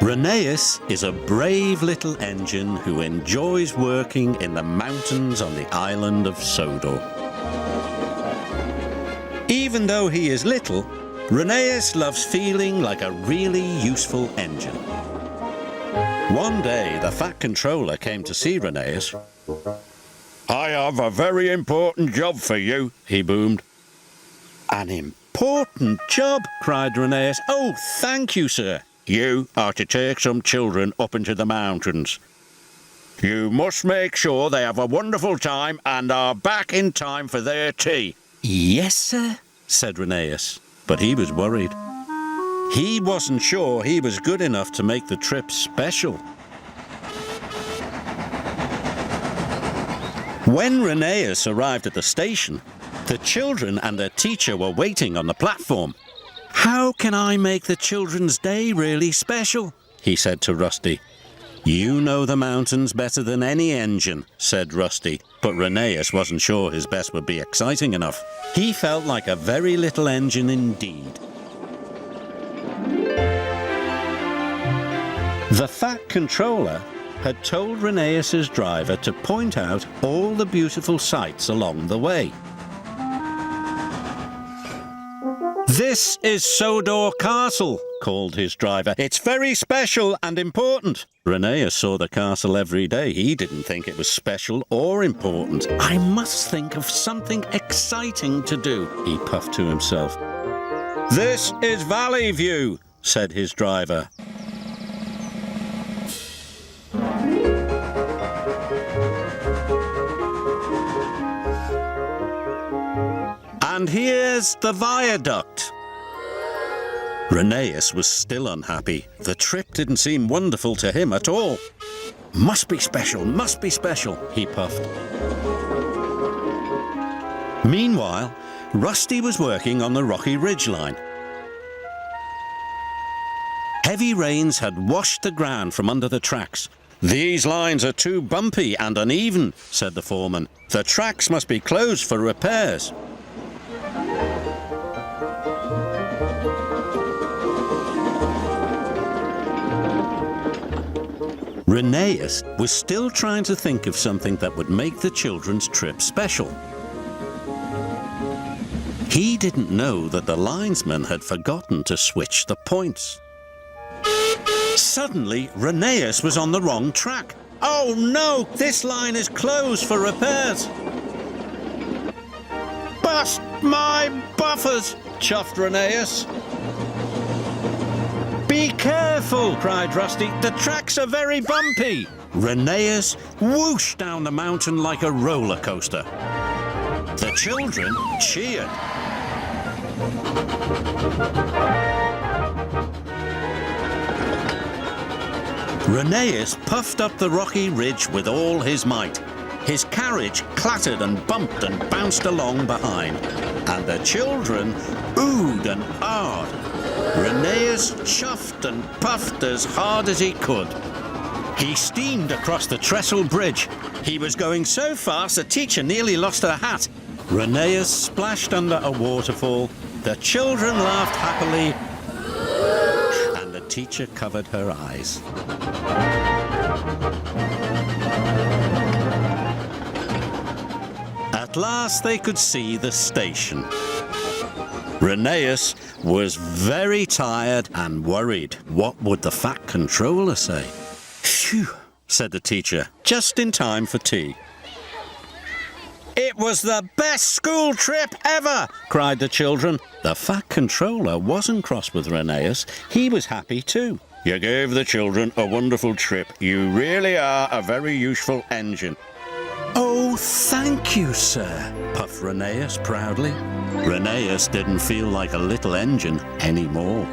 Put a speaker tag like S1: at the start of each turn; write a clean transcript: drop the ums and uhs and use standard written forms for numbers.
S1: Rheneas is a brave little engine who enjoys working in the mountains on the island of Sodor. Even though he is little, Rheneas loves feeling like a really useful engine. One day, the Fat Controller came to see Rheneas. "I have a very important job for you," he boomed. "An important job?" cried Rheneas. "Oh, thank you, sir." "You are to take some children up into the mountains. You must make sure they have a wonderful time and are back in time for their tea." "Yes, sir," said Rheneas, but he was worried. He wasn't sure he was good enough to make the trip special. When Rheneas arrived at the station, the children and their teacher were waiting on the platform. "How can I make the children's day really special?" he said to Rusty. "You know the mountains better than any engine," said Rusty, but Rheneas wasn't sure his best would be exciting enough. He felt like a very little engine indeed. The Fat Controller had told Rheneas's driver to point out all the beautiful sights along the way. "This is Sodor Castle," called his driver. "It's very special and important." Rheneas saw the castle every day. He didn't think it was special or important. "I must think of something exciting to do," he puffed to himself. "This is Valley View," said his driver. "And here's the viaduct." Rheneas was still unhappy. The trip didn't seem wonderful to him at all. Must be special, he puffed. Meanwhile, Rusty was working on the rocky ridgeline. Heavy rains had washed the ground from under the tracks. "These lines are too bumpy and uneven," said the foreman. "The tracks must be closed for repairs." Rheneas was still trying to think of something that would make the children's trip special. He didn't know that the linesman had forgotten to switch the points. Suddenly, Rheneas was on the wrong track. "Oh no, this line is closed for repairs." "Bust my buffers," chuffed Rheneas. "Be careful," cried Rusty. "The tracks are very bumpy." Rheneas whooshed down the mountain like a roller coaster. The children cheered. Rheneas puffed up the rocky ridge with all his might. His carriage clattered and bumped and bounced along behind, and the children oohed and ahed. Rheneas chuffed and puffed as hard as he could. He steamed across the trestle bridge. He was going so fast the teacher nearly lost her hat. Rheneas splashed under a waterfall. The children laughed happily, and the teacher covered her eyes. At last they could see the station. Rheneas was very tired and worried. What would the Fat Controller say? "Phew," said the teacher, just in time for tea. "It was the best school trip ever," cried the children. The Fat Controller wasn't cross with Rheneas. He was happy too. "You gave the children a wonderful trip. You really are a very useful engine." "Oh, thank you, sir," puffed Rheneas proudly. Rheneas didn't feel like a little engine anymore.